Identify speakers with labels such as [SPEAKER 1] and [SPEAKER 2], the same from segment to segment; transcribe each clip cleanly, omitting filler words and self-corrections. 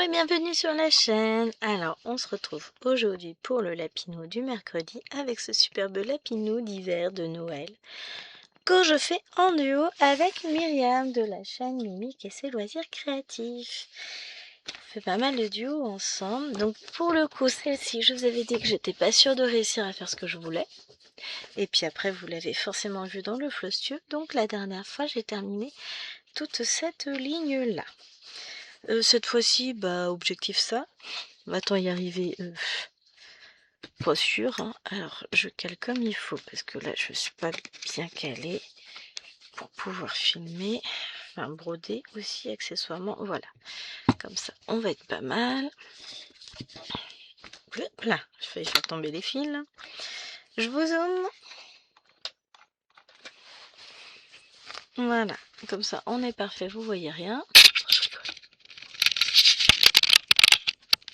[SPEAKER 1] et bienvenue sur la chaîne. Alors, on se retrouve aujourd'hui pour le lapinou du mercredi avec ce superbe lapinou d'hiver de Noël que je fais en duo avec Myriam de la chaîne Mimique et ses loisirs créatifs. On fait pas mal de duos ensemble. Donc, pour le coup, celle-ci, je vous avais dit que j'étais pas sûre de réussir à faire ce que je voulais. Et puis après, vous l'avez forcément vu dans le flostueux. Donc, la dernière fois, j'ai terminé toute cette ligne-là. Cette fois-ci, objectif ça. Va-t-on y arriver? Pas sûr, hein. Alors, je cale comme il faut, parce que là, je suis pas bien calée pour pouvoir filmer. Enfin, broder aussi, accessoirement. Voilà. Comme ça, on va être pas mal. Là, je vais faire tomber les fils. Je vous zoome. Voilà. Comme ça, on est parfait. Vous voyez rien.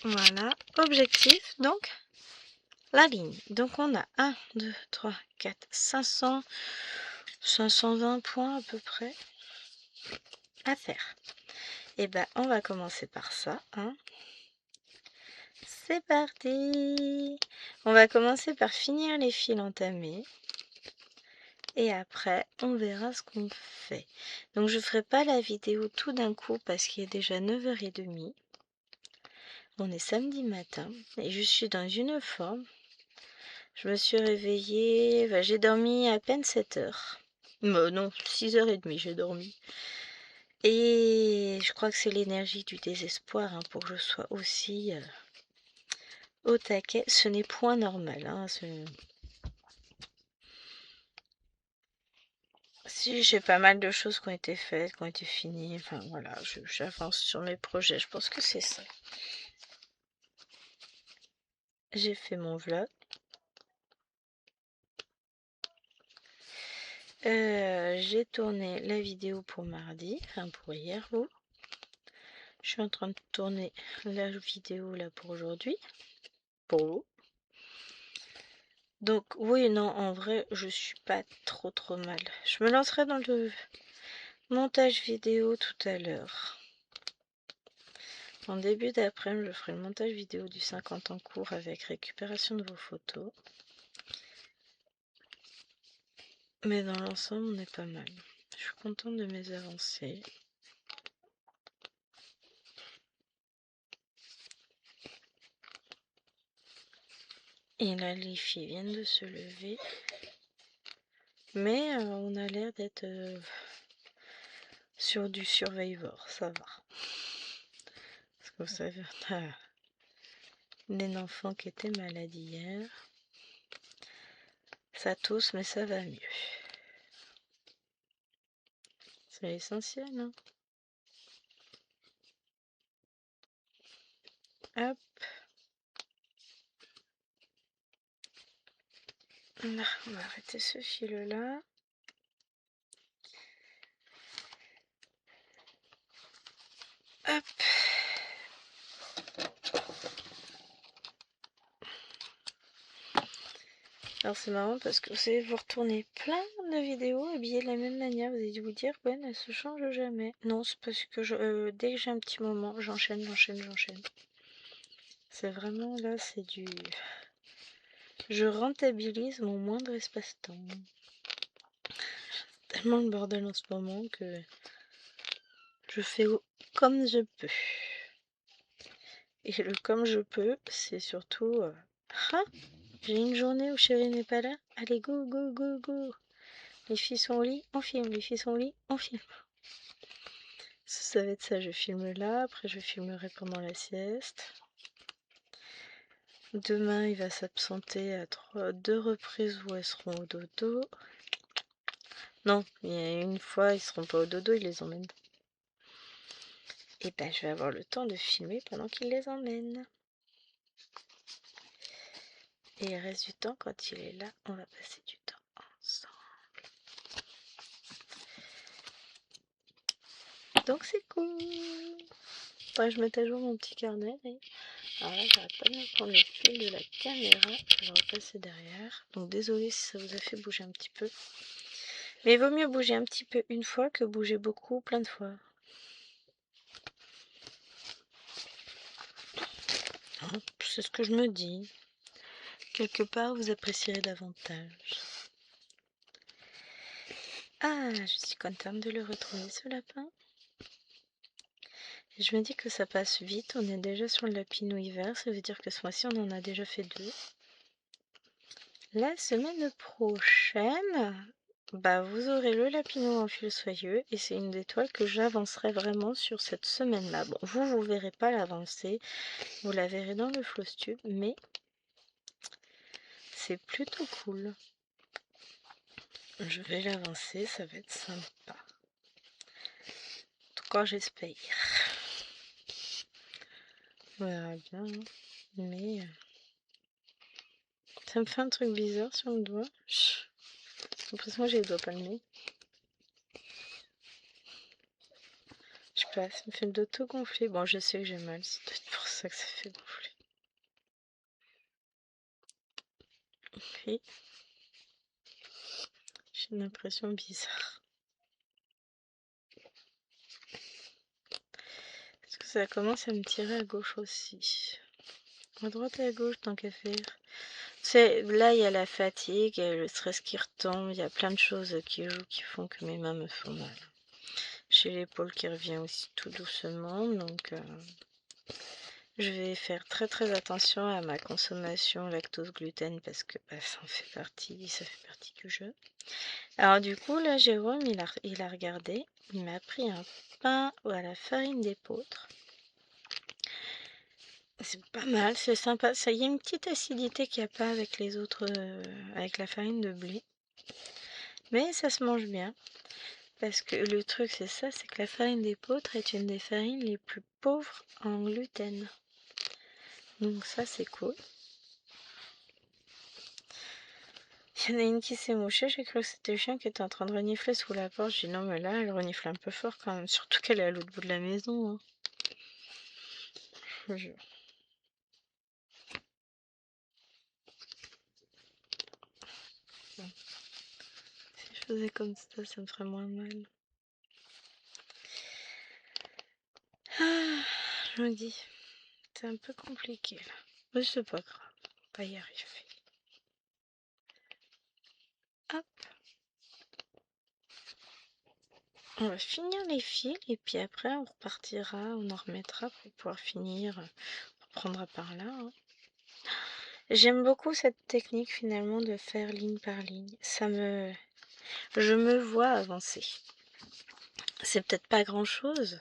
[SPEAKER 1] Voilà. Objectif, donc, la ligne. Donc, on a 1, 2, 3, 4, 500... 520 points à peu près à faire. Et on va commencer par ça. Hein. C'est parti. On va commencer par finir les fils entamés. Et après, on verra ce qu'on fait. Donc, je ferai pas la vidéo tout d'un coup parce qu'il est déjà 9h30. On est samedi matin et je suis dans une forme. Je me suis réveillée, j'ai dormi à peine 7 heures. Non, 6h30 j'ai dormi. Et je crois que c'est l'énergie du désespoir pour que je sois aussi au taquet. Ce n'est point normal. Si j'ai pas mal de choses qui ont été faites, qui ont été finies. Enfin voilà, j'avance sur mes projets. Je pense que c'est ça. J'ai fait mon vlog. J'ai tourné la vidéo pour mardi, enfin pour hier, vous. Je suis en train de tourner la vidéo là pour aujourd'hui, pour vous. Donc oui, non, en vrai, je suis pas trop mal. Je me lancerai dans le montage vidéo tout à l'heure. En début d'après-midi, je ferai le montage vidéo du 50 en cours avec récupération de vos photos. Mais dans l'ensemble, on est pas mal. Je suis contente de mes avancées. Et là, les filles viennent de se lever. Mais on a l'air d'être sur du Survivor, ça va. Parce que vous savez, on a un enfant qui était malade hier. Ça tousse, mais ça va mieux. C'est l'essentiel, hein. Hop. Là, on va arrêter ce fil-là. Hop. Alors c'est marrant parce que vous savez, vous retournez plein de vidéos habillées de la même manière. Vous allez vous dire, Gwen, elle se change jamais. Non, c'est parce que dès que j'ai un petit moment, j'enchaîne. C'est vraiment là, c'est du... Je rentabilise mon moindre espace-temps. Tellement le bordel en ce moment que je fais comme je peux. Et le comme je peux, c'est surtout... Ah, j'ai une journée où chérie n'est pas là. Allez, go. Les filles sont au lit, on filme. Les filles sont au lit, on filme. Ça va être ça, je filme là. Après, je filmerai pendant la sieste. Demain, il va s'absenter à 2 reprises où elles seront au dodo. Non, il y a une fois, ils seront pas au dodo, il les emmène. Et je vais avoir le temps de filmer pendant qu'il les emmène. Et il reste du temps, quand il est là, on va passer du temps ensemble. Donc c'est cool. Faudrait que je mette à jour mon petit carnet. Alors là, j'arrête pas de me prendre le fil de la caméra. Je vais repasser derrière. Donc désolée si ça vous a fait bouger un petit peu. Mais il vaut mieux bouger un petit peu une fois que bouger beaucoup plein de fois. Hein, c'est ce que je me dis. Quelque part, vous apprécierez davantage. Ah, je suis contente de le retrouver, ce lapin. Et je me dis que ça passe vite. On est déjà sur le lapinou hiver. Ça veut dire que ce mois-ci, on en a déjà fait 2. La semaine prochaine, bah, vous aurez le lapinou en fil soyeux. Et c'est une des toiles que j'avancerai vraiment sur cette semaine-là. Bon, vous verrez pas l'avancée. Vous la verrez dans le Flosstube. Mais c'est plutôt cool. Je vais l'avancer. Ça va être sympa. En tout cas, j'espère. On verra bien. Hein. Mais ça me fait un truc bizarre sur le doigt. J'ai l'impression que j'ai les doigts palmés. Je sais pas, ça me fait le dos tout gonflé. Bon, je sais que j'ai mal, c'est peut-être pour ça que ça fait gonfler. Et j'ai une impression bizarre. Parce que ça commence à me tirer à gauche aussi. À droite et à gauche, tant qu'à faire. Là, il y a la fatigue, il y a le stress qui retombe, il y a plein de choses qui jouent, qui font que mes mains me font mal. J'ai l'épaule qui revient aussi tout doucement, donc je vais faire très très attention à ma consommation lactose-gluten parce que bah, ça fait partie du jeu. Alors du coup, là, Jérôme, il a regardé, il m'a pris un pain à la farine d'épeautre. C'est pas mal, c'est sympa. Ça y a une petite acidité qu'il n'y a pas avec les autres, avec la farine de blé. Mais ça se mange bien. Parce que le truc, c'est ça, c'est que la farine d'épeautre est une des farines les plus pauvres en gluten. Donc ça, c'est cool. Il y en a une qui s'est mouchée, j'ai cru que c'était le chien qui était en train de renifler sous la porte. J'ai dit non, mais là, elle renifle un peu fort quand même. Surtout qu'elle est à l'autre bout de la maison. Hein. Je vous jure. Bon. Si je faisais comme ça me ferait moins mal. Ah, je me dis, c'est un peu compliqué là. Mais c'est pas grave, on va y arriver. Hop. On va finir les fils et puis après on repartira, on en remettra pour pouvoir finir. On reprendra par là. Hein. J'aime beaucoup cette technique finalement de faire ligne par ligne. Je me vois avancer. C'est peut-être pas grand chose,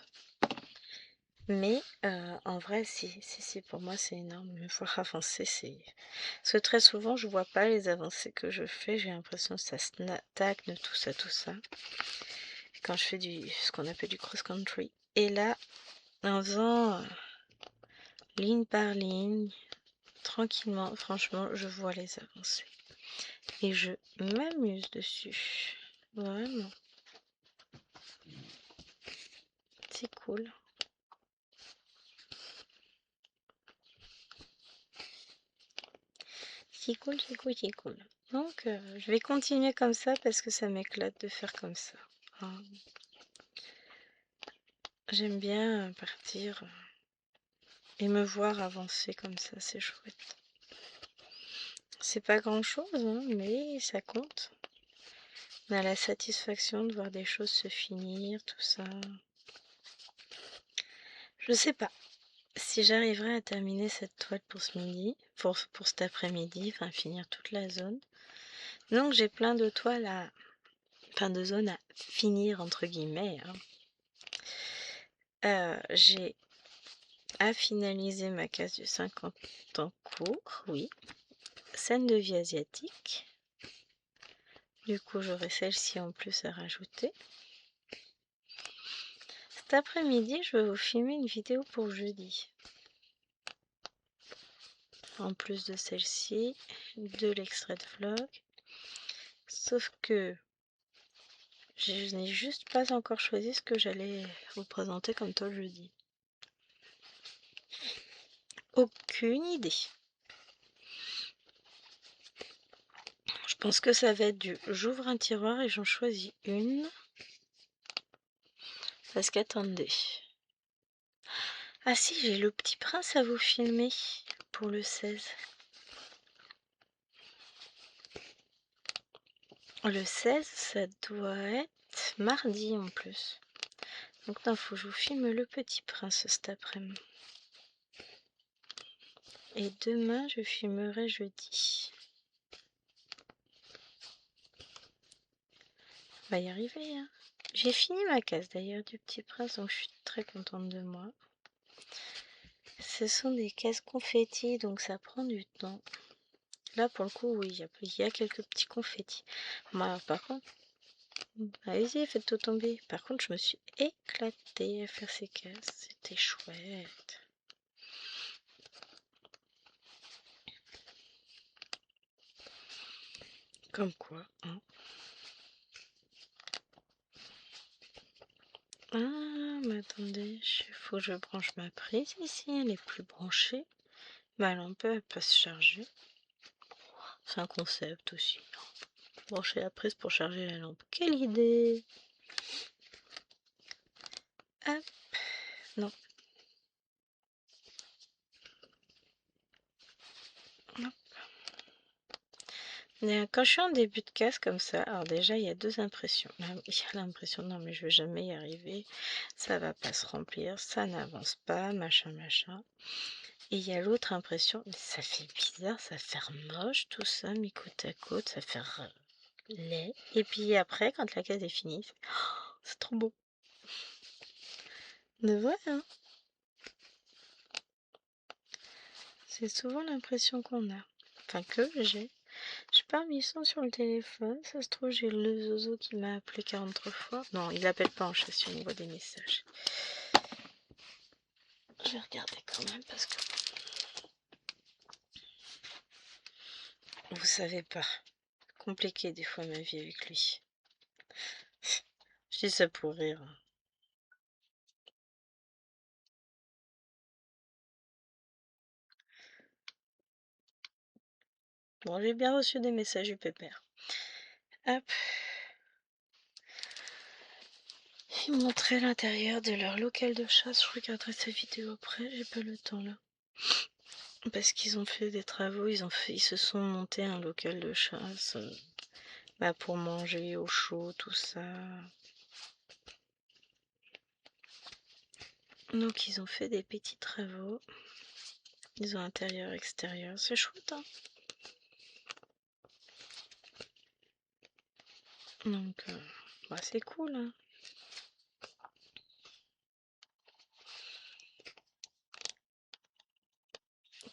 [SPEAKER 1] mais en vrai, si, pour moi c'est énorme. Me voir avancer, parce que très souvent je vois pas les avancées que je fais. J'ai l'impression que ça stagne, tout ça. Quand je fais ce qu'on appelle du cross-country. Et là, en faisant ligne par ligne, tranquillement, franchement, je vois les avancées. Et je m'amuse dessus. Vraiment. C'est cool. C'est cool. Donc, je vais continuer comme ça parce que ça m'éclate de faire comme ça. Hein. J'aime bien partir et me voir avancer comme ça, c'est chouette. C'est pas grand chose, hein, mais ça compte. On a la satisfaction de voir des choses se finir, tout ça. Je sais pas si j'arriverai à terminer cette toile pour ce midi, pour cet après-midi, enfin finir toute la zone. Donc j'ai plein de toiles de zones à finir entre guillemets. Hein. J'ai à finaliser ma case du 50 ans court, oui. Scène de vie asiatique. Du coup, j'aurai celle-ci en plus à rajouter. Cet après-midi, je vais vous filmer une vidéo pour jeudi. En plus de celle-ci, de l'extrait de vlog. Sauf que je n'ai juste pas encore choisi ce que j'allais vous présenter comme toile jeudi. Aucune idée. Je pense que ça va être j'ouvre un tiroir et j'en choisis une. Parce qu'attendez. Ah si, j'ai le Petit Prince à vous filmer pour le 16. Le 16, ça doit être mardi en plus. Donc non, faut que je vous filme le Petit Prince cet après-midi. Et demain, je filmerai jeudi. On va y arriver, hein. J'ai fini ma case d'ailleurs du Petit Prince, donc je suis très contente de moi. Ce sont des cases confettis, donc ça prend du temps. Là, pour le coup, oui, il y a quelques petits confettis. Moi, par contre, allez-y, faites tout tomber. Par contre, je me suis éclatée à faire ces cases. C'était chouette. Comme quoi, hein. Ah, mais attendez, faut que je branche ma prise ici. Elle est plus branchée. Ma lampe, elle peut se charger. C'est un concept aussi. Brancher la prise pour charger la lampe. Quelle idée! Hop, non. Hop. Quand je suis en début de case comme ça, alors déjà il y a deux impressions. Là, il y a l'impression non mais je vais jamais y arriver, ça va pas se remplir, ça n'avance pas, machin machin. Et il y a l'autre impression, mais ça fait bizarre, ça fait moche tout ça, mis côte à côte, ça fait laid. Et puis après, quand la case est finie, c'est trop beau. De vrai, hein? C'est souvent l'impression qu'on a. Enfin, que j'ai. Je parle, ils sont sur le téléphone. Ça se trouve, j'ai le zozo qui m'a appelé 43 fois. Non, il appelle pas en chasse, il envoie des messages. Je vais regarder quand même parce que vous savez pas. Compliqué des fois ma vie avec lui. Je dis ça pour rire. Bon, j'ai bien reçu des messages du pépère. Hop. Ils montraient l'intérieur de leur local de chasse. Je regarderai cette vidéo après. J'ai pas le temps là. Parce qu'ils ont fait des travaux. Ils se sont montés un local de chasse. Pour manger au chaud, tout ça. Donc ils ont fait des petits travaux. Ils ont intérieur, extérieur. C'est chouette, hein. Donc, c'est cool, hein.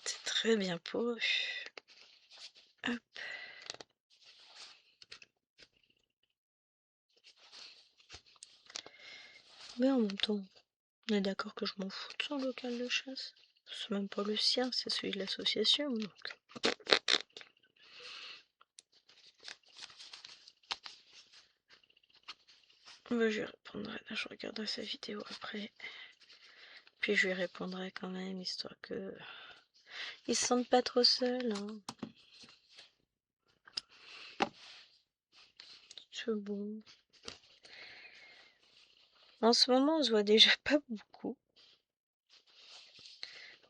[SPEAKER 1] C'est très bien pour eux. Hop. Mais en même temps, on est d'accord que je m'en fous de son local de chasse. C'est même pas le sien, c'est celui de l'association. Donc. Je lui répondrai. Là, je regarderai sa vidéo après. Puis je lui répondrai quand même, histoire que ils se sentent pas trop seuls, hein. C'est bon. En ce moment, on se voit déjà pas beaucoup.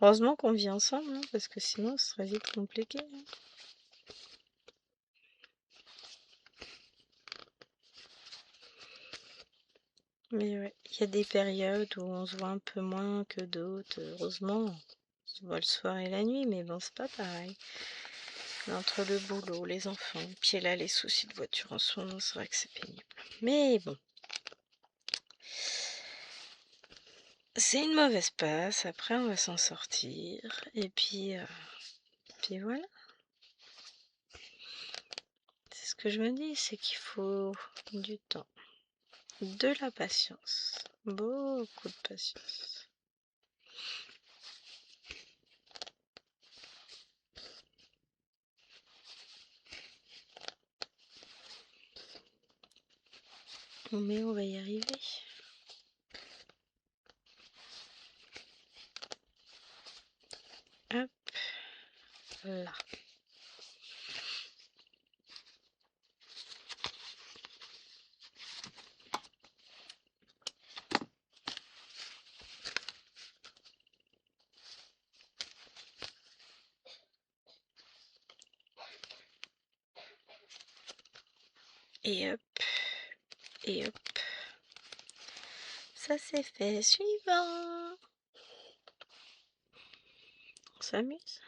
[SPEAKER 1] Heureusement qu'on vit ensemble, hein, parce que sinon, ce serait vite compliqué, hein. Mais ouais, il y a des périodes où on se voit un peu moins que d'autres. Heureusement, on se voit le soir et la nuit, mais bon, c'est pas pareil. Entre le boulot, les enfants, puis là, les soucis de voiture en ce moment, c'est vrai que c'est pénible. Mais bon. C'est une mauvaise passe, après on va s'en sortir. Et puis voilà. C'est ce que je me dis, c'est qu'il faut du temps, de la patience, beaucoup de patience. Mais on va y arriver. Hop, là. Et hop, et hop. Ça c'est fait. Suivant. On s'amuse.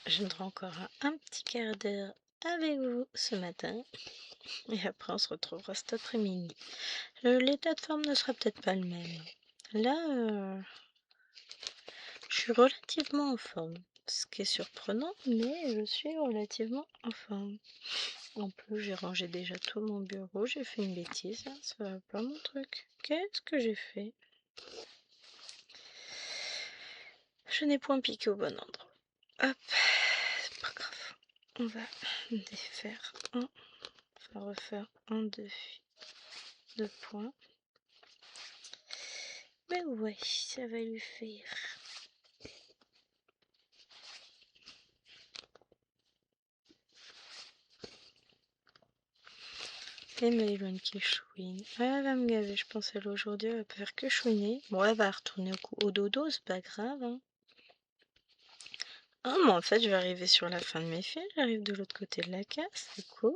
[SPEAKER 1] Je voudrais encore un petit quart d'heure avec vous ce matin. Et après, on se retrouvera cet après-midi. L'état de forme ne sera peut-être pas le même. Là, je suis relativement en forme. Ce qui est surprenant, mais je suis relativement en forme. En plus, j'ai rangé déjà tout mon bureau. J'ai fait une bêtise. Hein, ça va pas mon truc. Qu'est-ce que j'ai fait? Je n'ai point piqué au bon endroit. Hop, c'est pas grave. On va défaire un. On va refaire un, deux points. Mais ouais, ça va lui faire. Et Maëlone qui chouine. Ah, elle va me gaver, je pense elle aujourd'hui, elle va pas faire que chouiner. Bon, elle va retourner au dodo, c'est pas grave. Hein. Ah, mais en fait, je vais arriver sur la fin de mes fils, j'arrive de l'autre côté de la case, c'est cool.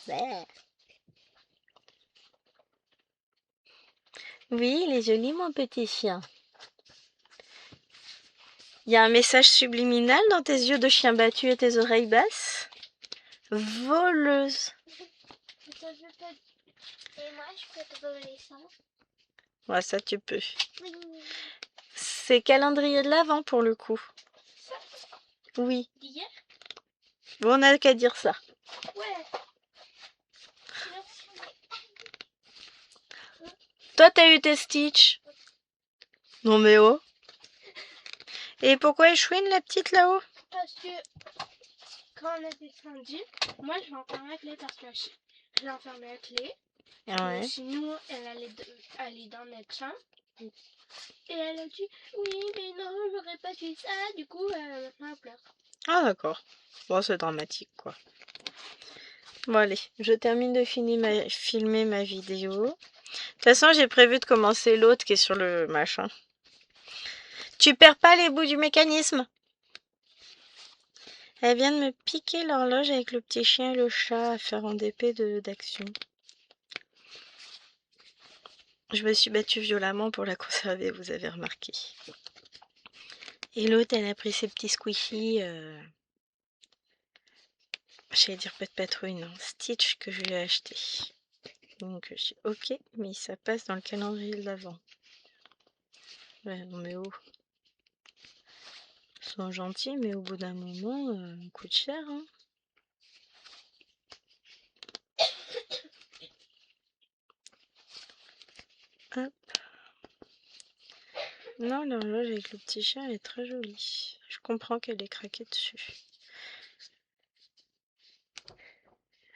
[SPEAKER 1] Ouais. Oui, il est joli mon petit chien. Il y a un message subliminal dans tes yeux de chien battu et tes oreilles basses? Voleuse.
[SPEAKER 2] Et moi, je peux te voler ça.
[SPEAKER 1] Ouais, ça tu peux.
[SPEAKER 2] Oui.
[SPEAKER 1] C'est calendrier de l'Avent pour le coup.
[SPEAKER 2] Ça,
[SPEAKER 1] Oui.
[SPEAKER 2] d'hier?
[SPEAKER 1] Bon, on n'a qu'à dire ça.
[SPEAKER 2] Ouais.
[SPEAKER 1] Toi, t'as eu tes Stitch? Non mais oh. Et pourquoi elle chouine la petite là-haut?
[SPEAKER 2] Parce que quand on a descendu, moi je vais enfermer la clé parce que je l'ai enfermé la clé.
[SPEAKER 1] Ouais.
[SPEAKER 2] Sinon, elle allait aller dans notre chambre. Et elle a dit oui, mais non, j'aurais pas fait ça. Du coup, maintenant elle pleure.
[SPEAKER 1] Ah d'accord. Bon, c'est dramatique quoi. Bon allez, je termine de filmer ma vidéo. De toute façon, j'ai prévu de commencer l'autre qui est sur le machin. Tu perds pas les bouts du mécanisme? Elle vient de me piquer l'horloge avec le petit chien et le chat à faire en DP d'action. Je me suis battue violemment pour la conserver, vous avez remarqué. Et l'autre, elle a pris ses petits squishies. J'allais dire pas de patrouille, non. Stitch que je lui ai acheté. Donc je suis ok, mais ça passe dans le calendrier de l'Avent. Ouais, non mais oh. Ils sont gentils, mais au bout d'un moment, ça coûte cher. Hein. Hop. Non, l'horloge avec le petit chat est très jolie. Je comprends qu'elle est craquée dessus.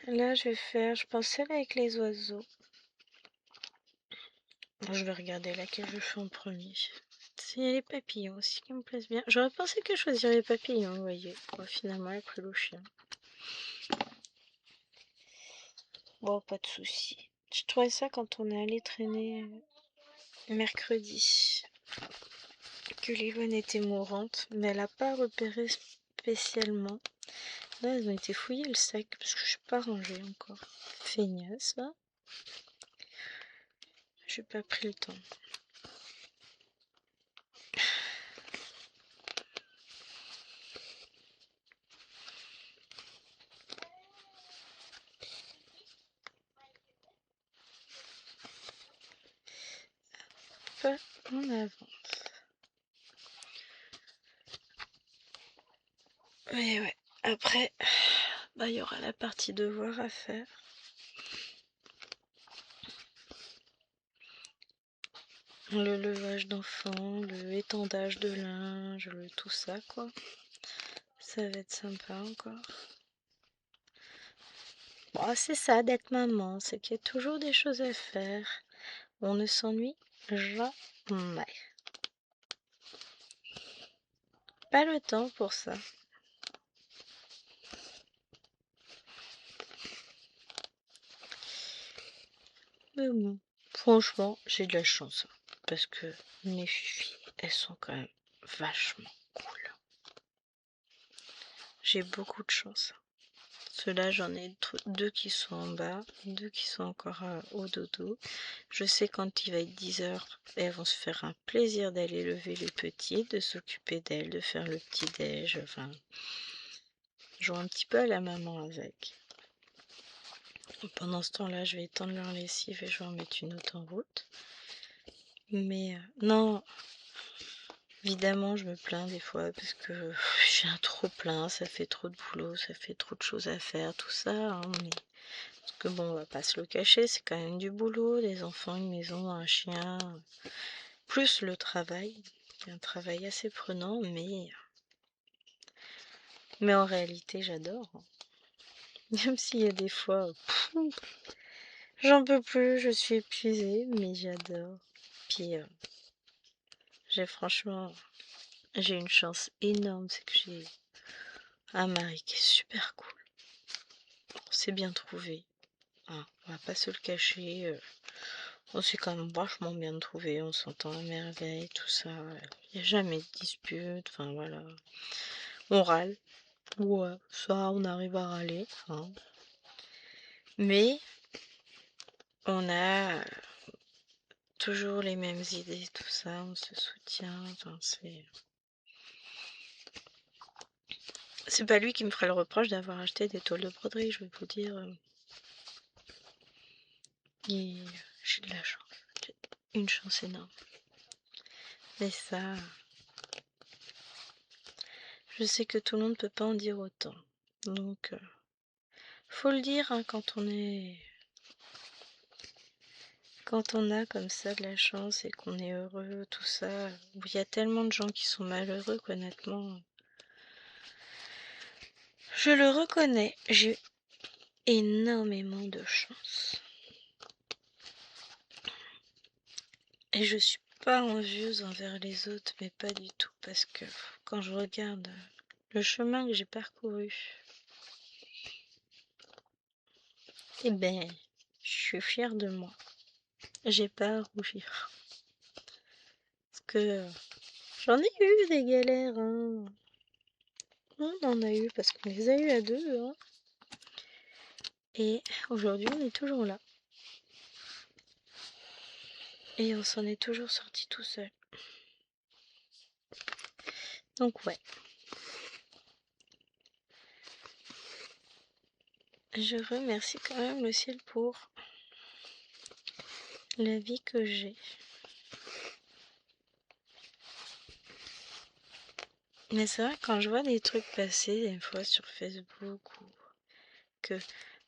[SPEAKER 1] Là, je vais faire, je pense, celle avec les oiseaux. Je vais regarder laquelle je fais en premier. Il y a les papillons aussi qui me plaisent bien. J'aurais pensé que je choisirais les papillons, vous voyez. Bon, finalement, elle a pris le chien. Bon, pas de souci. Je trouvais ça quand on est allé traîner mercredi. Que l'Yvonne était mourante, mais elle n'a pas repéré spécialement. Là, elles ont été fouillées le sac parce que je suis pas rangée encore. Feignasse, là. J'ai pas pris le temps. Pas en avance. Mais ouais, après, bah, il y aura la partie devoir à faire. Le levage d'enfants, le étendage de linge, tout ça, quoi. Ça va être sympa encore. Bon, c'est ça d'être maman, c'est qu'il y a toujours des choses à faire. On ne s'ennuie jamais. Pas le temps pour ça. Mais bon, Franchement, j'ai de la chance, hein, parce que mes filles, elles sont quand même vachement cool. J'ai beaucoup de chance. Ceux-là, j'en ai deux qui sont en bas, deux qui sont encore au dodo. Je sais quand il va être 10 h, elles vont se faire un plaisir d'aller lever les petits, de s'occuper d'elles, de faire le petit-déj. Enfin, je joue un petit peu à la maman avec. Pendant ce temps-là, je vais étendre leur lessive et je vais en mettre une autre en route. Mais non, évidemment, je me plains des fois parce que j'ai un trop plein, ça fait trop de boulot, ça fait trop de choses à faire, tout ça, hein, mais... Parce que bon, on va pas se le cacher, c'est quand même du boulot, des enfants, une maison, un chien, plus le travail. C'est un travail assez prenant, mais en réalité, j'adore. Même s'il y a des fois, j'en peux plus, je suis épuisée, mais j'adore. Puis, j'ai une chance énorme, c'est que j'ai un mari qui est super cool. On s'est bien trouvé, hein, on va pas se le cacher. On s'est quand même vachement bien trouvé, on s'entend à merveille, tout ça. Il n'y a jamais de dispute, enfin voilà. On râle, ouais, ça on arrive à râler, hein. Mais on a toujours les mêmes idées, tout ça, on se soutient, enfin c'est pas lui qui me ferait le reproche d'avoir acheté des toiles de broderie, je vais vous dire. Et j'ai de la chance, j'ai une chance énorme. Mais ça, je sais que tout le monde ne peut pas en dire autant. Donc, faut le dire, hein, quand on a comme ça de la chance et qu'on est heureux, tout ça. Il y a tellement de gens qui sont malheureux qu'honnêtement, je le reconnais, j'ai énormément de chance. Et je suis pas envieuse envers les autres, mais pas du tout, parce que quand je regarde le chemin que j'ai parcouru, eh ben, je suis fière de moi. J'ai pas à rougir. Parce que j'en ai eu des galères, hein. On en a eu parce qu'on les a eu à deux, hein. Et aujourd'hui, on est toujours là. Et on s'en est toujours sorti tout seul. Donc ouais. Je remercie quand même le ciel pour la vie que j'ai. Mais c'est vrai, quand je vois des trucs passer des fois sur Facebook ou que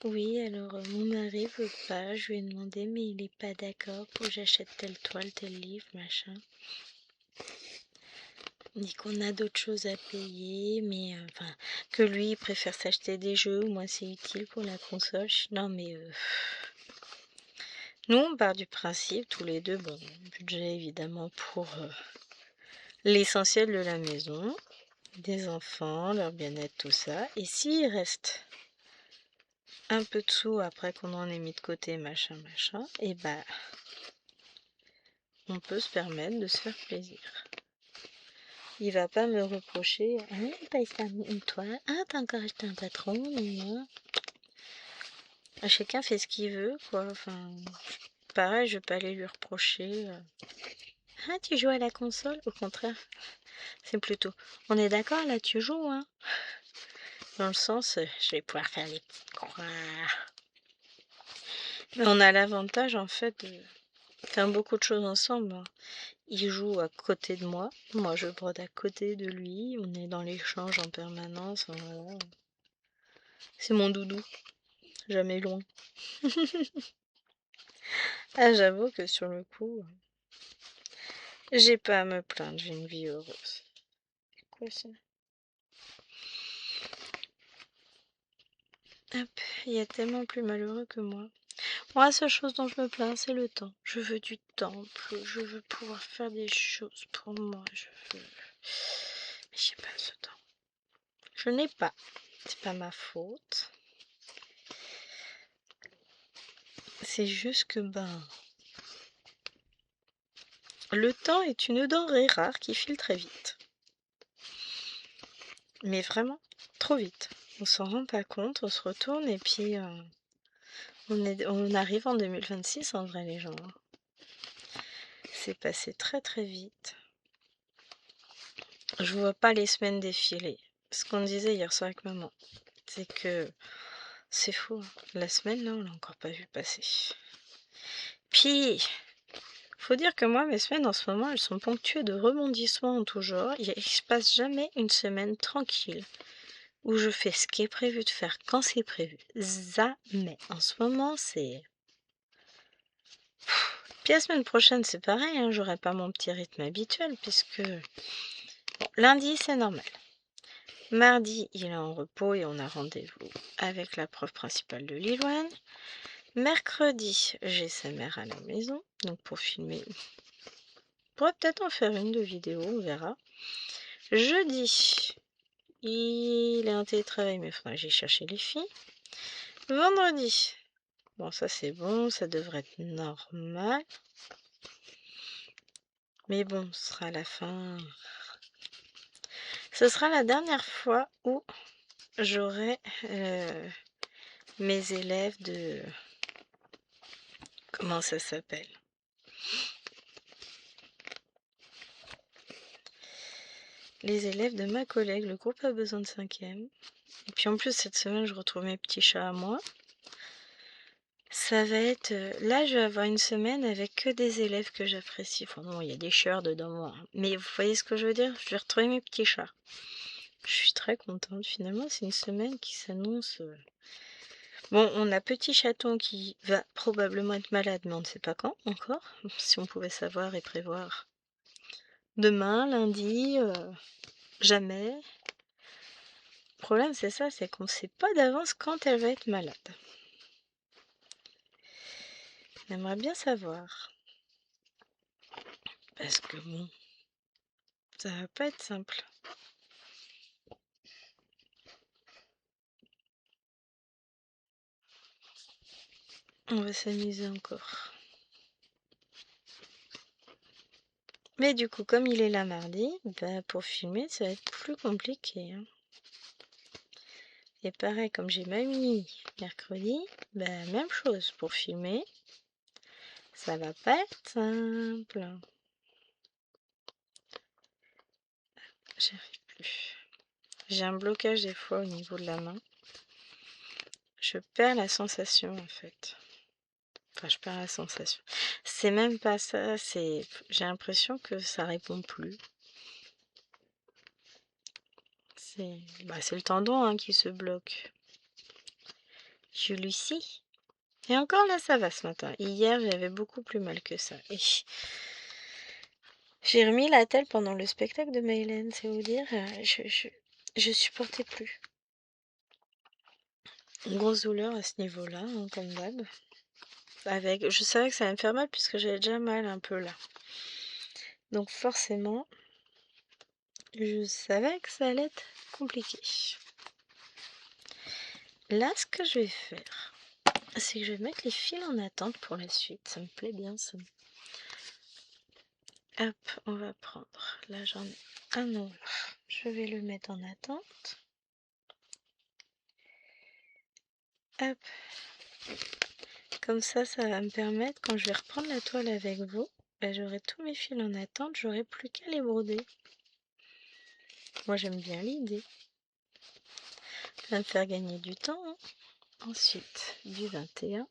[SPEAKER 1] oui, alors mon mari veut pas, je lui ai demandé mais il est pas d'accord pour que j'achète telle toile, tel livre, machin. Il dit qu'on a d'autres choses à payer, mais enfin, que lui il préfère s'acheter des jeux, moi c'est utile pour la console. Non mais nous on part du principe tous les deux, bon, budget évidemment pour l'essentiel de la maison, des enfants, leur bien-être, tout ça. Et s'il reste un peu de sous après qu'on en ait mis de côté, machin, et bah on peut se permettre de se faire plaisir. Il va pas me reprocher, ah oui, t'as acheté une toile, ah t'as encore acheté un patron, non. Chacun fait ce qu'il veut, quoi. Enfin, pareil, je vais pas aller lui reprocher. Ah, tu joues à la console? Au contraire, c'est plutôt. On est d'accord là, tu joues, hein? Dans le sens, je vais pouvoir faire les petites croix. Mais on a l'avantage en fait de faire beaucoup de choses ensemble, hein. Il joue à côté de moi, moi je brode à côté de lui, on est dans l'échange en permanence, enfin, voilà. C'est mon doudou, jamais loin. Ah, j'avoue que sur le coup, j'ai pas à me plaindre, j'ai une vie heureuse. C'est quoi ça? Hop, il y a tellement plus malheureux que moi. Moi, la seule chose dont je me plains, c'est le temps. Je veux du temps, je veux pouvoir faire des choses pour moi, je veux... Mais j'ai pas ce temps. Je n'ai pas. C'est pas ma faute. C'est juste que, Le temps est une denrée rare qui file très vite. Mais vraiment, trop vite. On s'en rend pas compte, on se retourne et puis on arrive en 2026 en vrai les gens. C'est passé très très vite. Je vois pas les semaines défiler. Ce qu'on disait hier soir avec maman, c'est que c'est fou. La semaine là, on l'a encore pas vu passer. Puis, faut dire que moi, mes semaines en ce moment, elles sont ponctuées de rebondissements en tout genre. Il se passe jamais une semaine tranquille où je fais ce qui est prévu de faire quand c'est prévu. Jamais. En ce moment, c'est... Puis la semaine prochaine, c'est pareil, hein, j'aurai pas mon petit rythme habituel puisque... Bon, lundi, c'est normal. Mardi, il est en repos et on a rendez-vous avec la prof principale de Lilouane. Mercredi, j'ai sa mère à la maison, donc pour filmer. On pourrait peut-être en faire une de vidéo, on verra. Jeudi, il est en télétravail, mais il faudra que j'aille chercher les filles. Vendredi, bon ça c'est bon, ça devrait être normal. Mais bon, ce sera la fin. Ce sera la dernière fois où j'aurai mes élèves de... Comment ça s'appelle? Les élèves de ma collègue, le groupe a besoin de 5e. Et puis en plus, cette semaine, je retrouve mes petits chats à moi. Ça va être... là, je vais avoir une semaine avec que des élèves que j'apprécie. Enfin non, il y a des chieurs dedans, moi. Mais vous voyez ce que je veux dire? Je vais retrouver mes petits chats. Je suis très contente. Finalement, c'est une semaine qui s'annonce... Bon, on a Petit Chaton qui va probablement être malade, mais on ne sait pas quand encore. Si on pouvait savoir et prévoir. Demain, lundi, jamais. Le problème, c'est ça, c'est qu'on ne sait pas d'avance quand elle va être malade. On aimerait bien savoir. Parce que bon, ça va pas être simple. On va s'amuser encore. Mais du coup, comme il est là mardi, bah, pour filmer, ça va être plus compliqué. Hein. Et pareil, comme j'ai mamie mercredi, bah, même chose pour filmer. Ça va pas être simple. J'arrive plus. J'ai un blocage des fois au niveau de la main. Je perds la sensation en fait. Enfin, je perds la sensation. C'est même pas ça, c'est... J'ai l'impression que ça répond plus. C'est le tendon hein, qui se bloque. Je le sais. Et encore là, ça va ce matin. Hier, j'avais beaucoup plus mal que ça. Et j'ai remis la telle pendant le spectacle de Maëlène, c'est vous dire, je supportais plus. Une grosse douleur à ce niveau-là, hein, comme d'hab. Je savais que ça allait me faire mal puisque j'avais déjà mal un peu là. Donc forcément, je savais que ça allait être compliqué. Là, ce que je vais faire, c'est que je vais mettre les fils en attente pour la suite. Ça me plaît bien ça. Hop, on va prendre. Là, j'en ai un autre. Je vais le mettre en attente. Hop. Comme ça va me permettre, quand je vais reprendre la toile avec vous, bah, j'aurai tous mes fils en attente, j'aurai plus qu'à les broder. Moi, j'aime bien l'idée. Ça va me faire gagner du temps. Hein. Ensuite, du 21.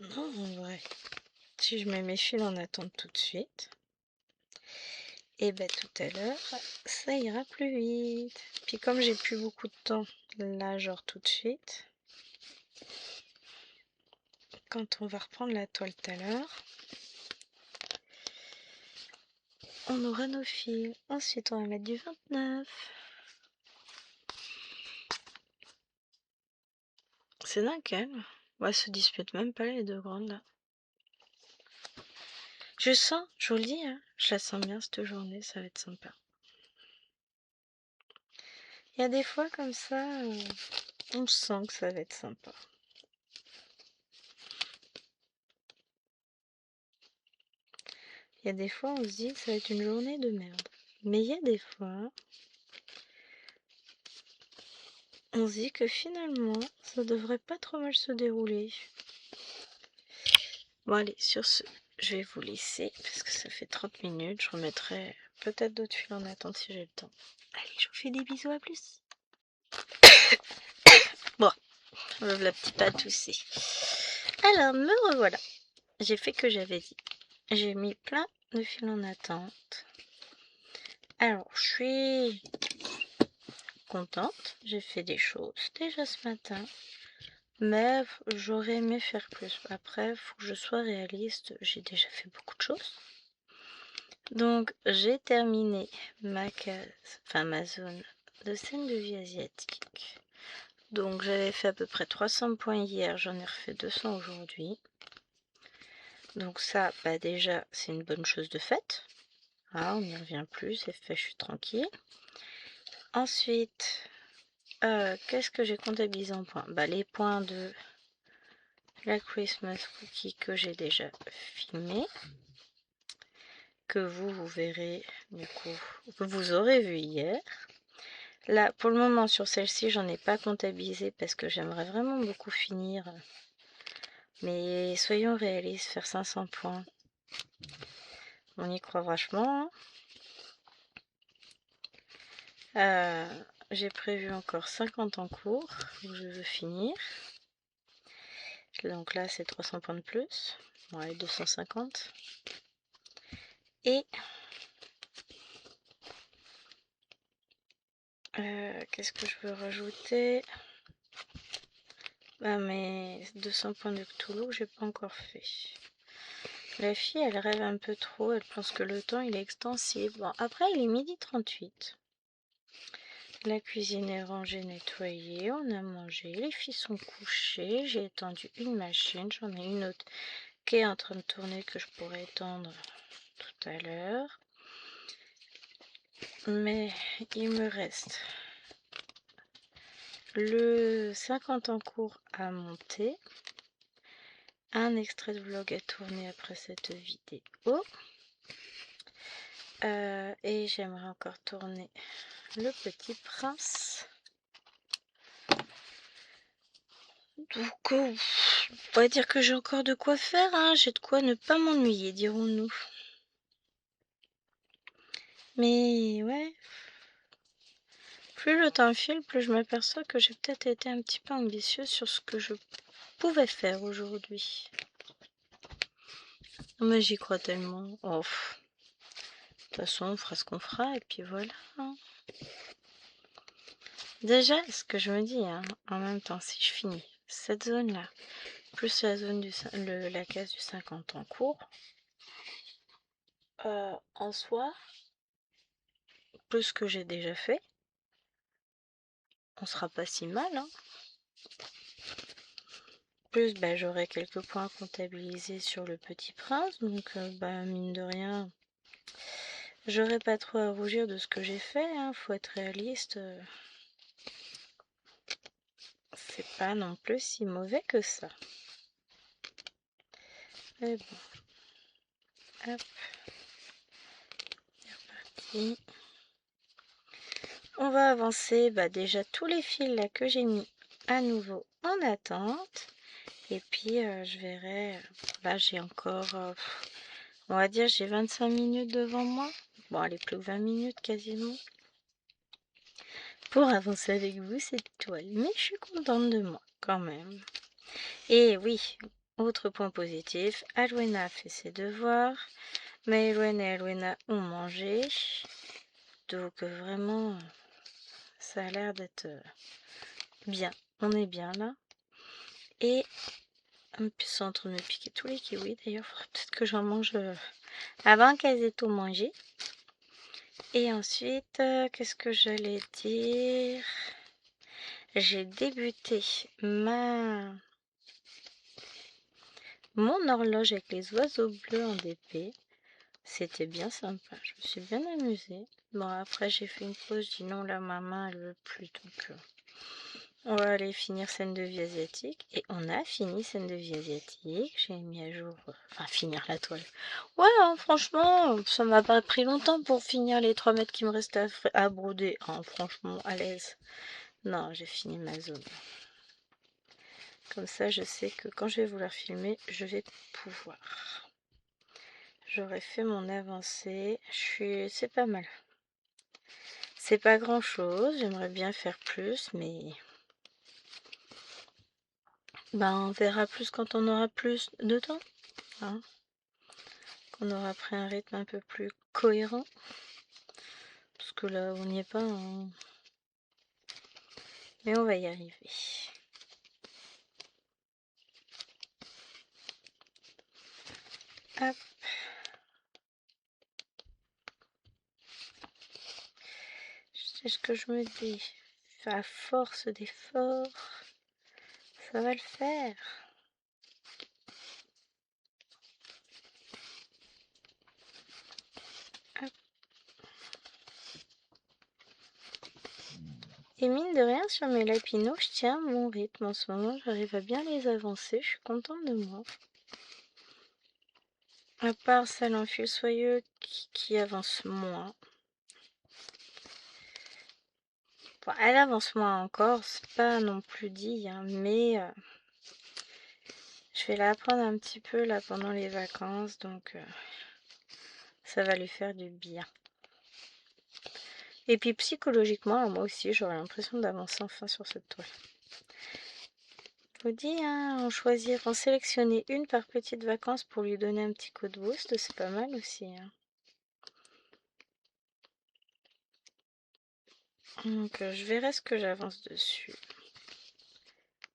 [SPEAKER 1] Non, en vrai. Si je mets mes fils en attente tout de suite, et ben tout à l'heure, ça ira plus vite. Puis comme j'ai plus beaucoup de temps, là, genre tout de suite, quand on va reprendre la toile tout à l'heure, on aura nos fils. Ensuite, on va mettre du 29. C'est d'un calme. Ouais, se dispute même pas les deux grandes là. Je sens, je vous le dis, hein, je la sens bien cette journée, ça va être sympa. Il y a des fois comme ça, on sent que ça va être sympa. Il y a des fois, on se dit que ça va être une journée de merde. Mais il y a des fois, on se dit que finalement, ça devrait pas trop mal se dérouler. Bon allez, sur ce, je vais vous laisser parce que ça fait 30 minutes. Je remettrai peut-être d'autres files en attente si j'ai le temps. Allez, je vous fais des bisous, à plus. Bon, la petite pas tousser. Alors, me revoilà. J'ai fait que j'avais dit. J'ai mis plein de fils en attente. Alors, je suis contente. J'ai fait des choses déjà ce matin. Mais j'aurais aimé faire plus. Après, il faut que je sois réaliste. J'ai déjà fait beaucoup de choses. Donc, j'ai terminé ma case, enfin ma zone de scène de vie asiatique. Donc, j'avais fait à peu près 300 points hier. J'en ai refait 200 aujourd'hui. Donc ça, bah déjà, c'est une bonne chose de faite. Ah, on n'y revient plus, c'est fait, je suis tranquille. Ensuite, qu'est-ce que j'ai comptabilisé en points? Bah, les points de la Christmas Cookie que j'ai déjà filmé. Que vous verrez, du coup, vous aurez vu hier. Là, pour le moment, sur celle-ci, j'en ai pas comptabilisé parce que j'aimerais vraiment beaucoup finir. Mais soyons réalistes, faire 500 points. On y croit vachement. J'ai prévu encore 50 en cours où je veux finir. Donc là, c'est 300 points de plus. Bon, allez, 250. Et qu'est-ce que je veux rajouter? Bah, mes 200 points de Cthulhu, j'ai pas encore fait. La fille, elle rêve un peu trop. Elle pense que le temps, il est extensible. Bon, après, il est 12h38. La cuisine est rangée, nettoyée, on a mangé, les filles sont couchées, j'ai étendu une machine, j'en ai une autre qui est en train de tourner que je pourrais étendre tout à l'heure. Mais il me reste le 50 en cours à monter, un extrait de vlog à tourner après cette vidéo. Et j'aimerais encore tourner le Petit Prince. Donc, on va dire que j'ai encore de quoi faire, hein. J'ai de quoi ne pas m'ennuyer, dirons-nous. Mais ouais, plus le temps file, plus je m'aperçois que j'ai peut-être été un petit peu ambitieuse sur ce que je pouvais faire aujourd'hui. Mais j'y crois tellement. Oh, de toute façon, on fera ce qu'on fera et puis voilà. Hein. Déjà, ce que je me dis, hein, en même temps, si je finis cette zone-là, plus la zone la case du 50 en cours, en soi, plus ce que j'ai déjà fait, on sera pas si mal. Hein. Plus, bah, j'aurai quelques points comptabilisés sur le Petit Prince, donc bah, mine de rien, j'aurais pas trop à rougir de ce que j'ai fait. Hein. Faut être réaliste. C'est pas non plus si mauvais que ça. Mais bon. Hop. C'est reparti. On va avancer bah, déjà tous les fils là que j'ai mis à nouveau en attente. Et puis je verrai. Là j'ai encore, on va dire, j'ai 25 minutes devant moi. Bon, allez, plus que 20 minutes quasiment. Pour avancer avec vous cette toile. Mais je suis contente de moi quand même. Et oui, autre point positif, Alwena a fait ses devoirs. Maëlwen et Alwena ont mangé. Donc vraiment, ça a l'air d'être bien. On est bien là. Et ils sont en train de me piquer tous les kiwis. D'ailleurs, il faudrait peut-être que j'en mange avant qu'elles aient tout mangé. Et ensuite, qu'est-ce que j'allais dire? J'ai débuté mon horloge avec les oiseaux bleus en DP. C'était bien sympa, je me suis bien amusée. Bon, après j'ai fait une pause, je dis non, là ma main elle veut plus, donc on va aller finir scène de vie asiatique. Et on a fini scène de vie asiatique. J'ai mis à jour, enfin finir la toile. Ouais, hein, franchement, ça m'a pas pris longtemps pour finir les 3 mètres qui me restaient à broder. Hein, franchement, à l'aise. Non, j'ai fini ma zone. Comme ça, je sais que quand je vais vouloir filmer, je vais pouvoir. J'aurais fait mon avancée. C'est pas mal. C'est pas grand chose. J'aimerais bien faire plus, mais ben, on verra plus quand on aura plus de temps. Hein. Qu'on aura pris un rythme un peu plus cohérent. Parce que là, on n'y est pas. Hein. Mais on va y arriver. Hop. C'est ce que je me dis. À force d'efforts, ça va le faire. Hop. Et mine de rien, sur mes lapinaux, je tiens mon rythme en ce moment. J'arrive à bien les avancer. Je suis contente de moi. À part celle en fil soyeux qui avance moins. Bon, elle avance moins encore, c'est pas non plus dit, hein, mais je vais la apprendre un petit peu là pendant les vacances, donc ça va lui faire du bien. Et puis psychologiquement, moi aussi, j'aurais l'impression d'avancer enfin sur cette toile. Je vous dis, hein, en sélectionner une par petites vacances pour lui donner un petit coup de boost, c'est pas mal aussi. Hein. Donc je verrai ce que j'avance dessus.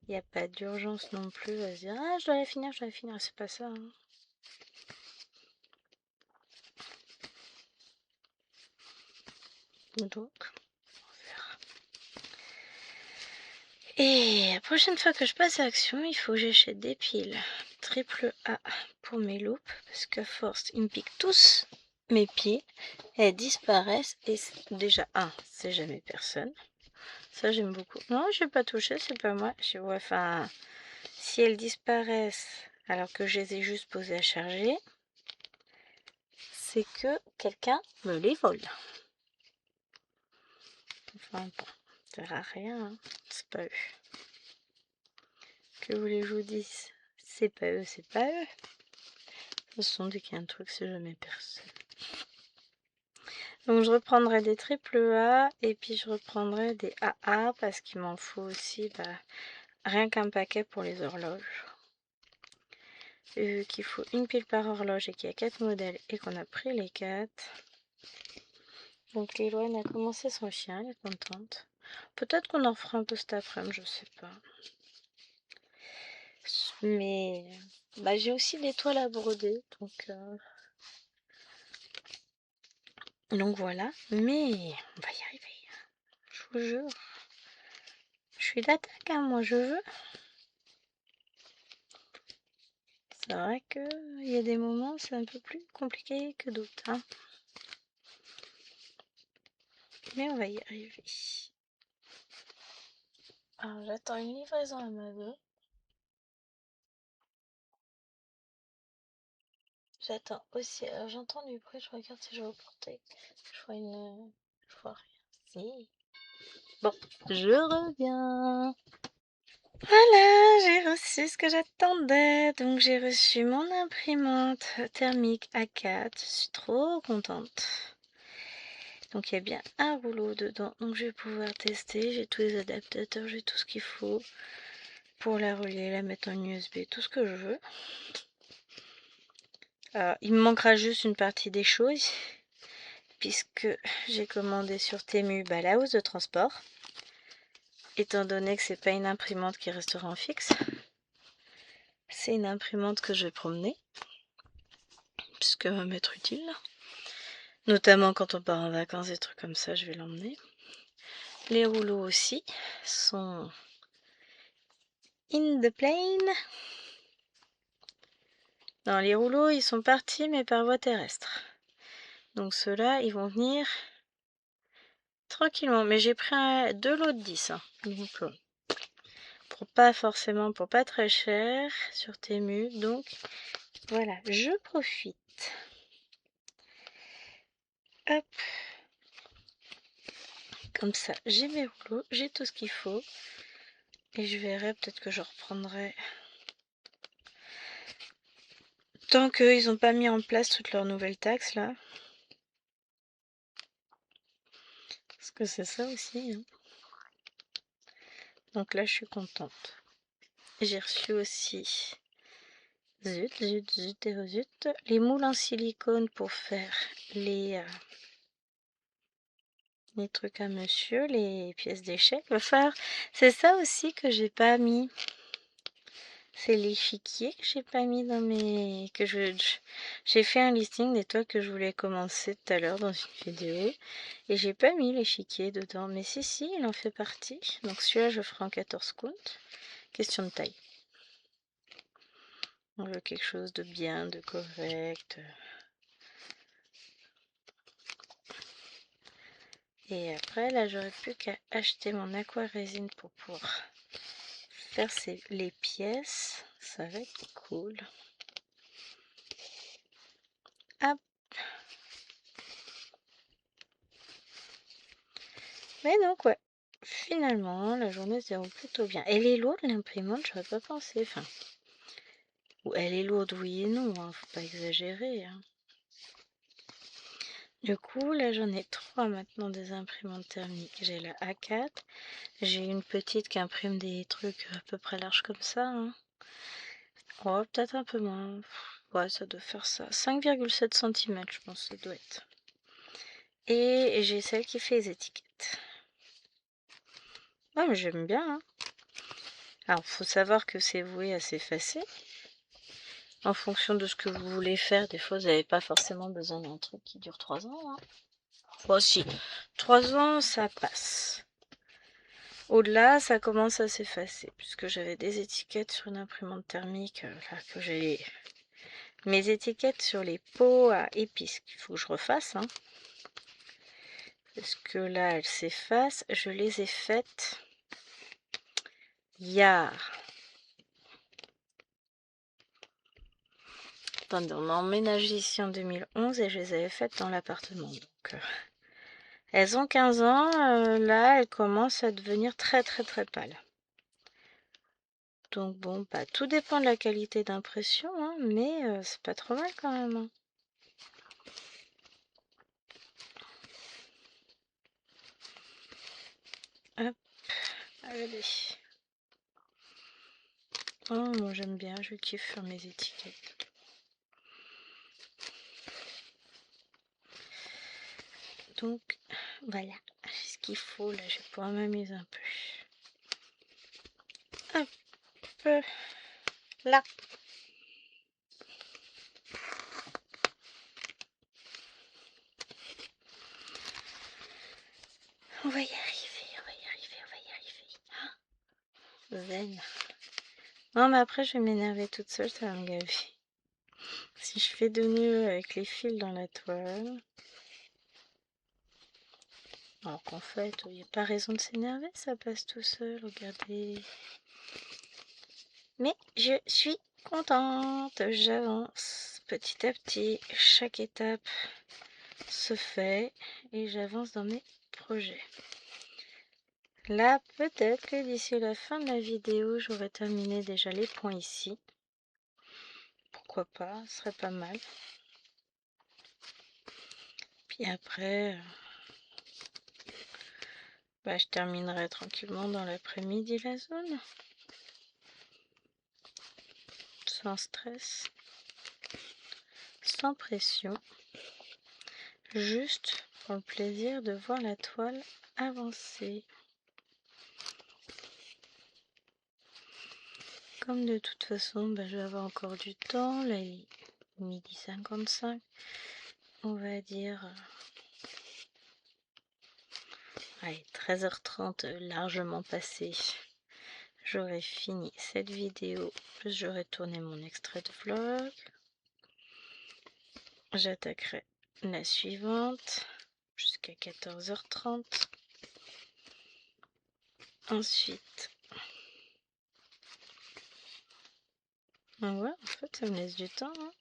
[SPEAKER 1] Il n'y a pas d'urgence non plus à se dire ah je dois la finir, c'est pas ça. Hein. Donc, on verra. Et la prochaine fois que je passe à l'action, il faut que j'achète des piles triple A pour mes loupes, parce qu'à force, ils me piquent tous mes pieds, elles disparaissent, et déjà, c'est jamais personne. Ça, j'aime beaucoup. Non, je vais pas toucher, c'est pas moi. Enfin, si elles disparaissent alors que je les ai juste posées à charger, c'est que quelqu'un me les vole. Enfin bon, ça sert à rien, hein. C'est pas eux. Que voulez-je vous dise? C'est pas eux, c'est pas eux. De toute façon, dès qu'il y a un truc, c'est jamais personne. Donc je reprendrai des triple A et puis je reprendrai des AA parce qu'il m'en faut aussi rien qu'un paquet pour les horloges. Vu qu'il faut une pile par horloge et qu'il y a 4 modèles et qu'on a pris les 4. Donc Liloine a commencé son chien, elle est contente. Peut-être qu'on en fera un peu cet après-midi, je sais pas. Mais j'ai aussi des toiles à broder, donc voilà. Mais on va y arriver, je vous jure. Je suis d'attaque, hein, moi je veux. C'est vrai qu'il y a des moments c'est un peu plus compliqué que d'autres. Hein. Mais on va y arriver. Alors j'attends une livraison Amazon. J'attends aussi. Alors j'entends du bruit, je regarde si je vois porter. Je vois Je vois rien. Si. Bon, je reviens. Voilà, j'ai reçu ce que j'attendais. Donc j'ai reçu mon imprimante thermique A4. Je suis trop contente. Donc il y a bien un rouleau dedans. Donc je vais pouvoir tester. J'ai tous les adaptateurs, j'ai tout ce qu'il faut pour la relier, la mettre en USB, tout ce que je veux. Il me manquera juste une partie des choses. Puisque j'ai commandé sur Temu la housse de transport. Étant donné que c'est pas une imprimante qui restera en fixe. C'est une imprimante que je vais promener. Puisqu'elle va m'être utile. Notamment quand on part en vacances, des trucs comme ça, je vais l'emmener. Les rouleaux aussi sont in the plane. Non, les rouleaux, ils sont partis, mais par voie terrestre. Donc ceux-là, ils vont venir tranquillement. Mais j'ai pris 2 lots de 10. Hein. Donc, pour pas très cher sur Temu. Donc, voilà, je profite. Hop. Comme ça, j'ai mes rouleaux, j'ai tout ce qu'il faut. Et je verrai, peut-être que je reprendrai. Tant qu'ils n'ont pas mis en place toutes leurs nouvelles taxes, là. Parce que c'est ça aussi. Hein. Donc là, je suis contente. J'ai reçu aussi... Zut, les moules en silicone pour faire les trucs à monsieur, les pièces d'échecs. Enfin, c'est ça aussi que j'ai pas mis. C'est l'échiquier que j'ai pas mis dans mes... J'ai fait un listing des toits que je voulais commencer tout à l'heure dans une vidéo. Et j'ai pas mis l'échiquier dedans. Mais si, il en fait partie. Donc celui-là, je ferai en 14 comptes. Question de taille. On veut quelque chose de bien, de correct. Et après, là, j'aurais plus qu'à acheter mon aquarésine pour pouvoir faire les pièces. Ça va être cool. Hop. Mais donc, ouais. Finalement, la journée se déroule plutôt bien. Elle est lourde, l'imprimante, j'aurais pas pensé. Enfin, elle est lourde, oui et non, hein, faut pas exagérer. Hein. Du coup, là, j'en ai 3 maintenant des imprimantes thermiques. J'ai la A4. J'ai une petite qui imprime des trucs à peu près larges comme ça. Hein. Oh, peut-être un peu moins. Ouais, ça doit faire ça. 5,7 cm, je pense, ça doit être. Et j'ai celle qui fait les étiquettes. Ouais, mais j'aime bien. Hein. Alors, faut savoir que c'est voué à s'effacer. En fonction de ce que vous voulez faire, des fois, vous n'avez pas forcément besoin d'un truc qui dure 3 ans. Hein. Bon, si, 3 ans, ça passe. Au-delà, ça commence à s'effacer, puisque j'avais des étiquettes sur une imprimante thermique, là, que j'ai... Mes étiquettes sur les pots à épices, qu'il faut que je refasse, hein. Parce que là, elles s'effacent. Je les ai faites il y a... Attendez, on a emménagé ici en 2011 et je les avais faites dans l'appartement. Donc, elles ont 15 ans. Là, elles commencent à devenir très pâles. Donc bon, bah, tout dépend de la qualité d'impression, hein, mais c'est pas trop mal quand même. Hein. Hop, allez. Oh, moi j'aime bien, je kiffe faire mes étiquettes. Donc voilà, ce qu'il faut, là je vais pouvoir m'amuser un peu. Hop, là. On va y arriver, on va y arriver. Zen. Non mais après je vais m'énerver toute seule, ça va me gaver. Si je fais de nœuds avec les fils dans la toile... Alors qu'en fait, il n'y a pas raison de s'énerver, ça passe tout seul, regardez. Mais je suis contente, j'avance petit à petit, chaque étape se fait et j'avance dans mes projets. Là, peut-être que d'ici la fin de la vidéo, j'aurai terminé déjà les points ici. Pourquoi pas, ce serait pas mal. Puis après, bah, je terminerai tranquillement dans l'après-midi la zone. Sans stress, sans pression. Juste pour le plaisir de voir la toile avancer. Comme de toute façon, bah, je vais avoir encore du temps. Là, il est midi 55. On va dire... Allez, 13h30 largement passé. J'aurai fini cette vidéo. Plus j'aurai tourné mon extrait de vlog. J'attaquerai la suivante jusqu'à 14h30. Ensuite, ouais, en fait, ça me laisse du temps. Hein.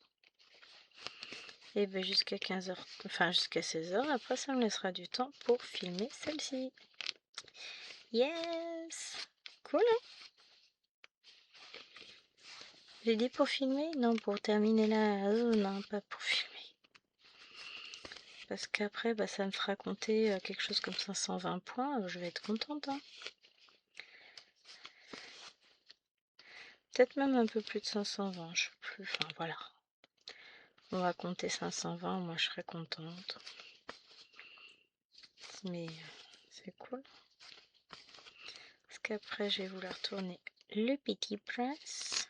[SPEAKER 1] Et ben jusqu'à 15h, enfin jusqu'à 16h, après ça me laissera du temps pour filmer celle-ci. Yes! Cool, hein? J'ai dit pour filmer? Non, pour terminer la zone, hein, pas pour filmer. Parce qu'après, bah, ça me fera compter quelque chose comme 520 points, je vais être contente. Hein. Peut-être même un peu plus de 520, je sais plus, enfin voilà. On va compter 520, moi je serai contente. Mais c'est cool. Parce qu'après, je vais vouloir tourner le Petit Prince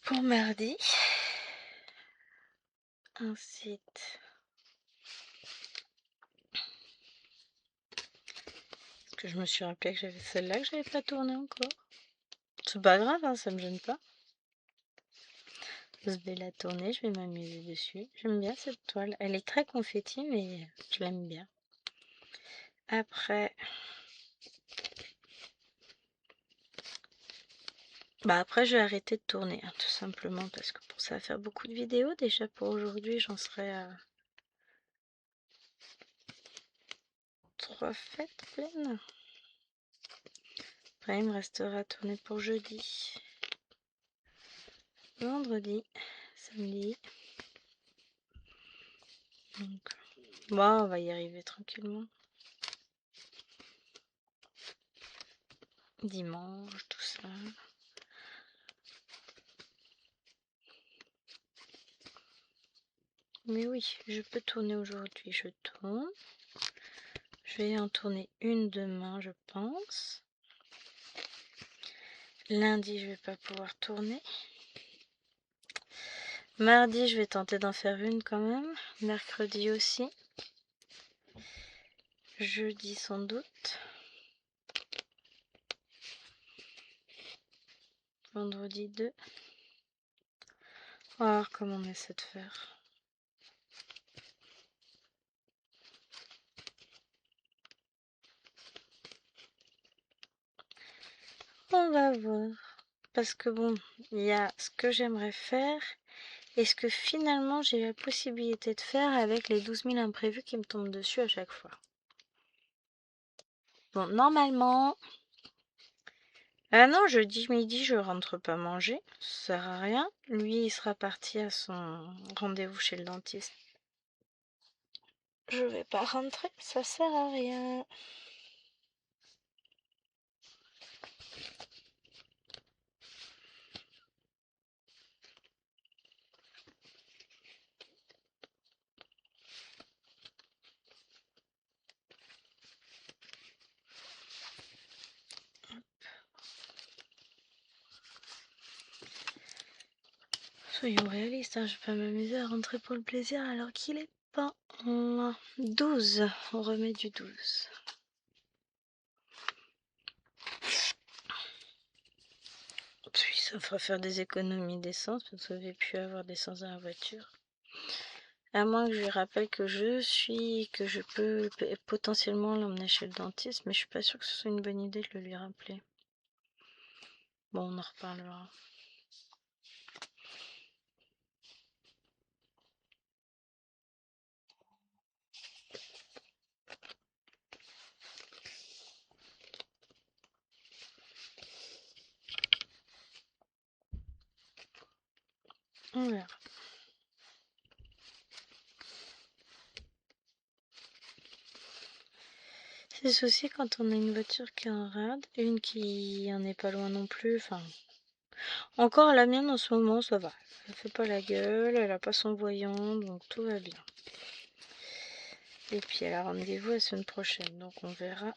[SPEAKER 1] pour mardi. Ensuite, parce que je me suis rappelé que j'avais celle-là que j'avais pas tournée encore. C'est pas grave, hein, ça me gêne pas. Je vais la tourner, je vais m'amuser dessus. J'aime bien cette toile. Elle est très confetti, mais je l'aime bien. Après, après je vais arrêter de tourner, hein, tout simplement, parce que pour ça va faire beaucoup de vidéos. Déjà pour aujourd'hui, j'en serai à 3 fêtes pleines. Après, il me restera à tourner pour jeudi, vendredi, samedi. Donc, bon, on va y arriver tranquillement. Dimanche, tout ça. Mais oui, je peux tourner aujourd'hui, je tourne. Je vais en tourner une demain, je pense. Lundi, je vais pas pouvoir tourner. Mardi, je vais tenter d'en faire une quand même. Mercredi aussi. Jeudi sans doute. Vendredi 2. On va voir comment on essaie de faire. On va voir. Parce que bon, il y a ce que j'aimerais faire et ce que finalement j'ai la possibilité de faire avec les 12 000 imprévus qui me tombent dessus à chaque fois. Bon, normalement... Ah non, jeudi midi, je rentre pas manger. Ça sert à rien. Lui, il sera parti à son rendez-vous chez le dentiste. Je vais pas rentrer, ça sert à rien. Soyons réalistes, hein, je vais pas m'amuser à rentrer pour le plaisir alors qu'il est pas 12. On remet du 12. Puis ça fera faire des économies d'essence parce que vous avez pu avoir d'essence dans la voiture. À moins que je lui rappelle que je peux potentiellement l'emmener chez le dentiste, mais je suis pas sûre que ce soit une bonne idée de le lui rappeler. Bon, on en reparlera. On verra. C'est le souci quand on a une voiture qui est en rade, une qui en est pas loin non plus, enfin... Encore la mienne en ce moment, ça va. Elle fait pas la gueule, elle a pas son voyant, donc tout va bien. Et puis elle a rendez-vous la semaine prochaine, donc on verra.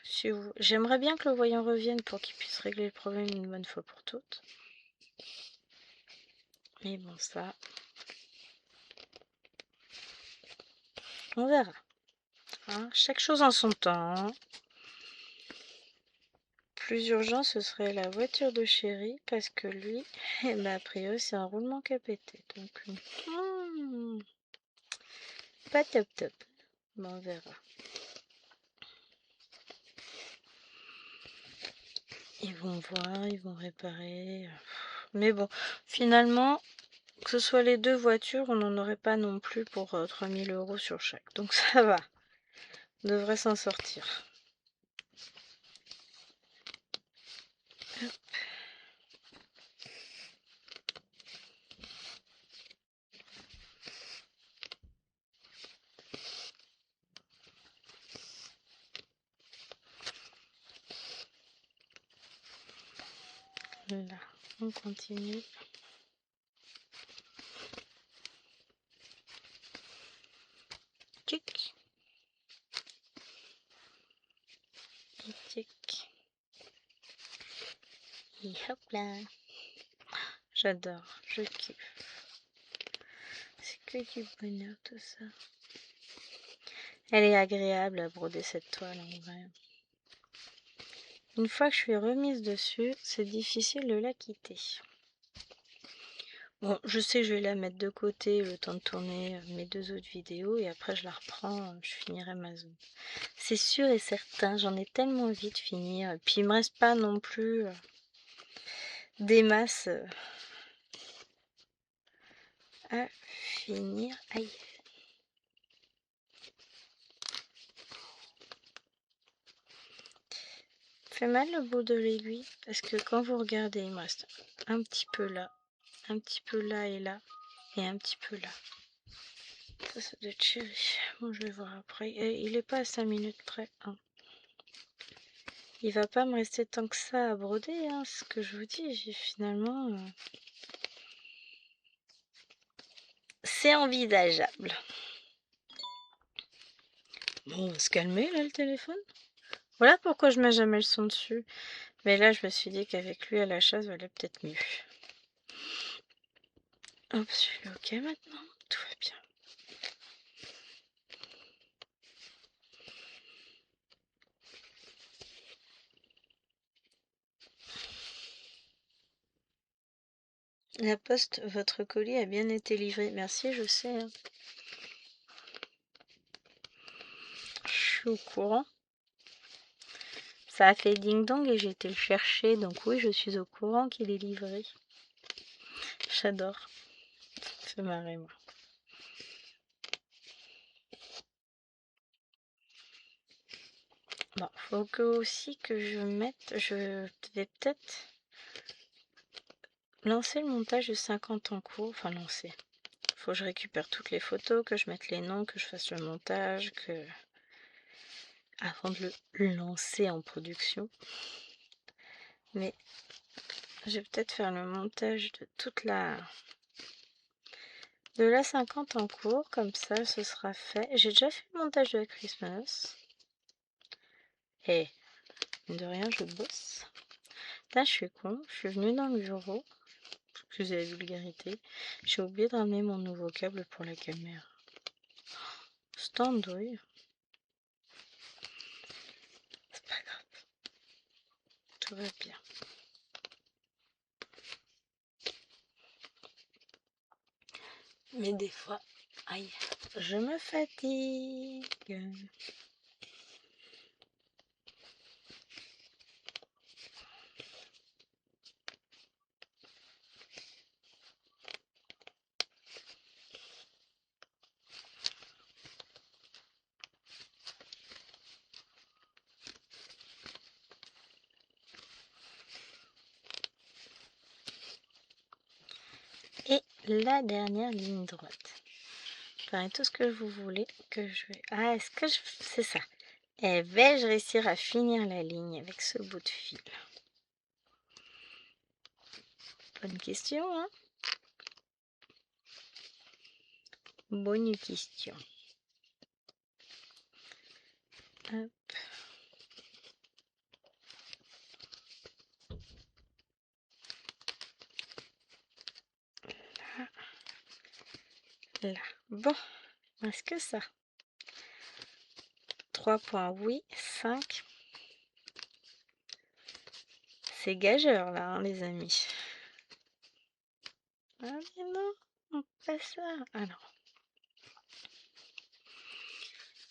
[SPEAKER 1] Si vous... J'aimerais bien que le voyant revienne pour qu'il puisse régler le problème une bonne fois pour toutes. Mais bon, ça... On verra. Hein, chaque chose en son temps. Plus urgent, ce serait la voiture de chéri, parce que lui, a priori, c'est un roulement qui a pété. Donc, pas top top. Bon, on verra. Ils vont voir, ils vont réparer. Mais bon, finalement, que ce soit les deux voitures, on n'en aurait pas non plus pour 3000 € sur chaque. Donc ça va, on devrait s'en sortir. Là, on continue. Tic. Et tic. Et hop là. J'adore, je kiffe. C'est que du bonheur tout ça. Elle est agréable à broder cette toile en vrai. Une fois que je suis remise dessus, c'est difficile de la quitter. Bon, je sais que je vais la mettre de côté le temps de tourner mes 2 autres vidéos et après je la reprends, je finirai ma zone. C'est sûr et certain, j'en ai tellement envie de finir. Et puis il me reste pas non plus des masses à finir. Aïe. Fait mal le bout de l'aiguille parce que quand vous regardez, il me reste un petit peu là, un petit peu là et là, et un petit peu là. Ça doit être chéri. Bon, je vais voir après. Et il est pas à 5 minutes près. Hein. Il va pas me rester tant que ça à broder, hein, ce que je vous dis. J'ai finalement... C'est envisageable. Bon, on va se calmer là le téléphone. Voilà pourquoi je mets jamais le son dessus. Mais là, je me suis dit qu'avec lui à la chasse, ça valait peut-être mieux. Hop, je suis ok maintenant. Tout va bien. La poste, votre colis a bien été livré. Merci, je sais. Hein. Je suis au courant. Ça a fait ding-dong et j'ai été le chercher. Donc oui, je suis au courant qu'il est livré. J'adore. Ça me fait marrer, moi. Bon, faut que aussi que je mette... Je vais peut-être lancer le montage de 50 en cours. Enfin, lancer. Faut que je récupère toutes les photos, que je mette les noms, que je fasse le montage, que... avant de le lancer en production. Mais je vais peut-être faire le montage de toute la... de la 50 en cours, comme ça ce sera fait. J'ai déjà fait le montage de la Christmas. Et de rien, je bosse. Là, je suis con, je suis venue dans le bureau. Excusez la vulgarité. J'ai oublié de ramener mon nouveau câble pour la caméra. Stand, oui. C'est pas grave. Tout va bien. Mais des fois, aïe, je me fatigue. Et la dernière ligne droite. Enfin, tout ce que vous voulez que je vais... Ah, est-ce que je... C'est ça. Et vais-je réussir à finir la ligne avec ce bout de fil? Bonne question, hein? Bonne question. Hop. Là. Bon, est-ce que ça? 3 points, oui. 5. C'est gageur, là, hein, les amis. Ah, mais non, pas ça. Ah non.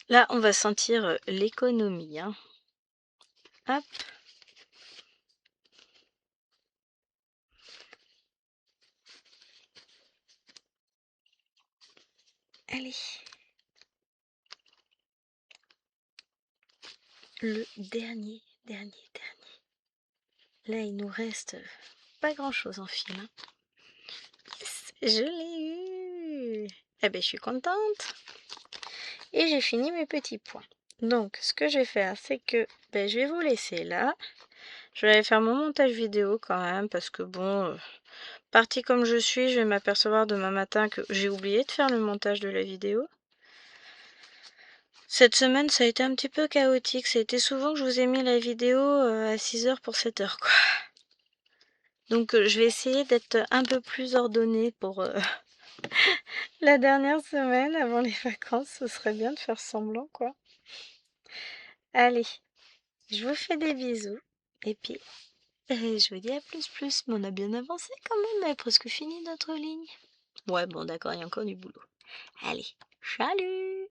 [SPEAKER 1] Là, on va sentir l'économie. Hein. Hop. Allez. Le dernier. Là, il nous reste pas grand-chose en fil. Hein. Yes, je l'ai eu. Eh ben, je suis contente. Et j'ai fini mes petits points. Donc, ce que je vais faire, c'est que je vais vous laisser là. Je vais aller faire mon montage vidéo quand même, parce que bon, partie comme je suis, je vais m'apercevoir demain matin que j'ai oublié de faire le montage de la vidéo. Cette semaine, ça a été un petit peu chaotique. Ça a été souvent que je vous ai mis la vidéo à 6h pour 7h, quoi. Donc, je vais essayer d'être un peu plus ordonnée pour la dernière semaine avant les vacances. Ce serait bien de faire semblant, quoi. Allez, je vous fais des bisous. Et puis, je vous dis à plus. Mais on a bien avancé quand même. On a presque fini notre ligne. Ouais, bon, d'accord, il y a encore du boulot. Allez, salut!